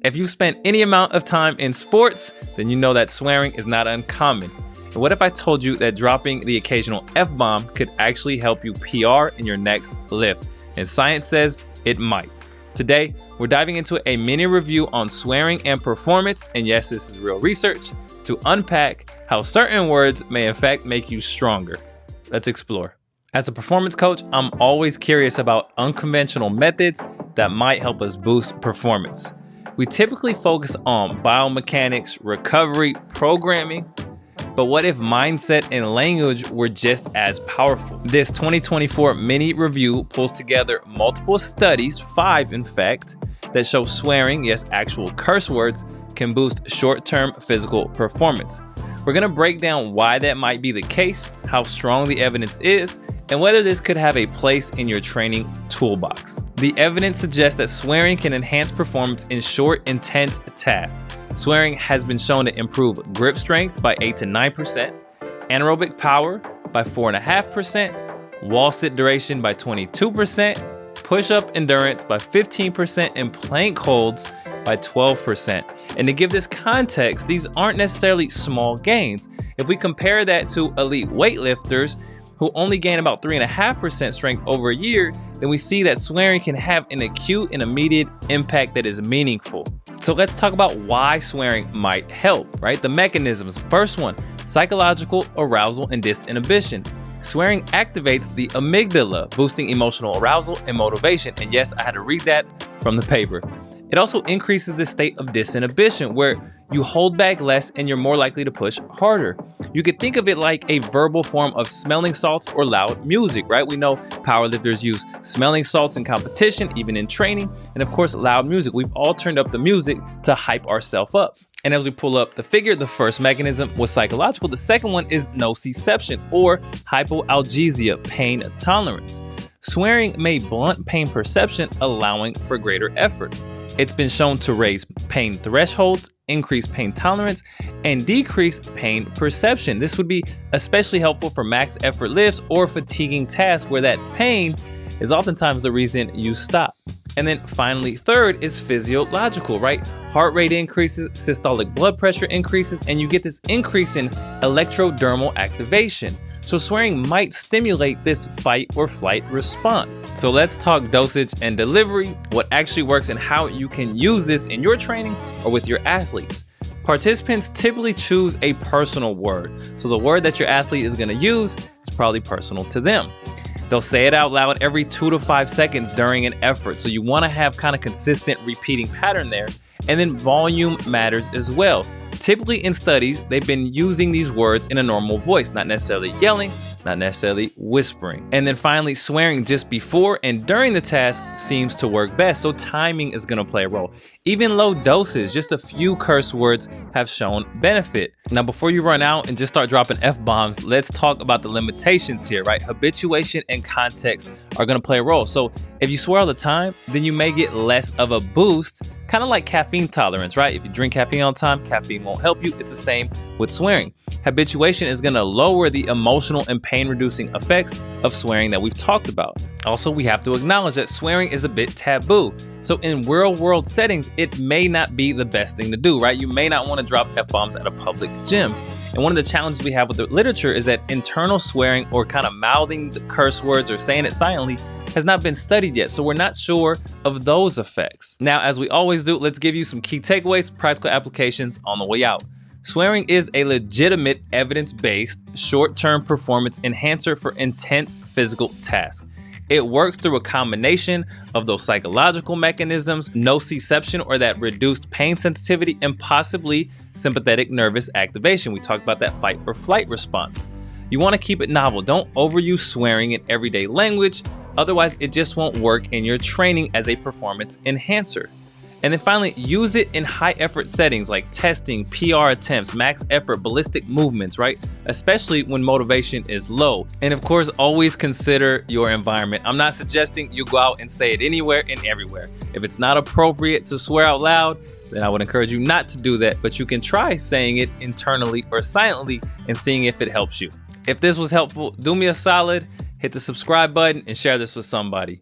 If you've spent any amount of time in sports, then you know that swearing is not uncommon. And what if I told you that dropping the occasional F-bomb could actually help you PR in your next lift? And science says it might. Today, we're diving into a mini review on swearing and performance, and yes, this is real research, to unpack how certain words may in fact make you stronger. Let's explore. As a performance coach, I'm always curious about unconventional methods that might help us boost performance. We typically focus on biomechanics, recovery, programming, but what if mindset and language were just as powerful? This 2024 mini review pulls together multiple studies, 5 in fact, that show swearing, yes, actual curse words, can boost short-term physical performance. We're gonna break down why that might be the case, how strong the evidence is, and whether this could have a place in your training toolbox. The evidence suggests that swearing can enhance performance in short, intense tasks. Swearing has been shown to improve grip strength by 8 to 9%, anaerobic power by 4.5%, wall sit duration by 22%, push-up endurance by 15%, and plank holds by 12%. And to give this context, these aren't necessarily small gains. If we compare that to elite weightlifters who only gain about 3.5% strength over a year, then we see that swearing can have an acute and immediate impact that is meaningful. So let's talk about why swearing might help, right? The mechanisms. First one, psychological arousal and disinhibition. Swearing activates the amygdala, boosting emotional arousal and motivation. And yes, I had to read that from the paper. It also increases the state of disinhibition, where you hold back less and you're more likely to push harder. You could think of it like a verbal form of smelling salts or loud music, right? We know powerlifters use smelling salts in competition, even in training, and of course, loud music. We've all turned up the music to hype ourselves up. And as we pull up the figure, the first mechanism was psychological. The second one is nociception, or hypoalgesia, pain tolerance. Swearing may blunt pain perception, allowing for greater effort. It's been shown to raise pain thresholds, increase pain tolerance, and decrease pain perception. This would be especially helpful for max effort lifts or fatiguing tasks where that pain is oftentimes the reason you stop. And then finally, third is physiological, right? Heart rate increases, systolic blood pressure increases, and you get this increase in electrodermal activation. So swearing might stimulate this fight or flight response. So let's talk dosage and delivery, what actually works and how you can use this in your training or with your athletes. Participants typically choose a personal word. So the word that your athlete is gonna use is probably personal to them. They'll say it out loud every 2 to 5 seconds during an effort. So you wanna have kind of consistent repeating pattern there. And then volume matters as well. Typically in studies, they've been using these words in a normal voice, not necessarily yelling, not necessarily whispering. And then finally, swearing just before and during the task seems to work best, so timing is gonna play a role. Even low doses, just a few curse words have shown benefit. Now, before you run out and just start dropping F-bombs, let's talk about the limitations here, right? Habituation and context are gonna play a role. So if you swear all the time, then you may get less of a boost, kind of like caffeine tolerance, right? If you drink caffeine all the time, caffeine won't help you. It's the same with swearing. Habituation is gonna lower the emotional and pain-reducing effects of swearing that we've talked about. Also, we have to acknowledge that swearing is a bit taboo. So in real-world settings, it may not be the best thing to do, right? You may not wanna drop F-bombs at a public gym. And one of the challenges we have with the literature is that internal swearing, or kind of mouthing the curse words or saying it silently, has not been studied yet, so we're not sure of those effects. Now, as we always do, let's give you some key takeaways, practical applications on the way out. Swearing is a legitimate, evidence-based, short-term performance enhancer for intense physical tasks. It works through a combination of those psychological mechanisms, nociception, or that reduced pain sensitivity, and possibly sympathetic nervous activation. We talked about that fight or flight response. You want to keep it novel. Don't overuse swearing in everyday language. Otherwise, it just won't work in your training as a performance enhancer. And then finally, use it in high effort settings like testing, PR attempts, max effort, ballistic movements, right? Especially when motivation is low. And of course, always consider your environment. I'm not suggesting you go out and say it anywhere and everywhere. If it's not appropriate to swear out loud, then I would encourage you not to do that, but you can try saying it internally or silently and seeing if it helps you. If this was helpful, do me a solid, hit the subscribe button and share this with somebody.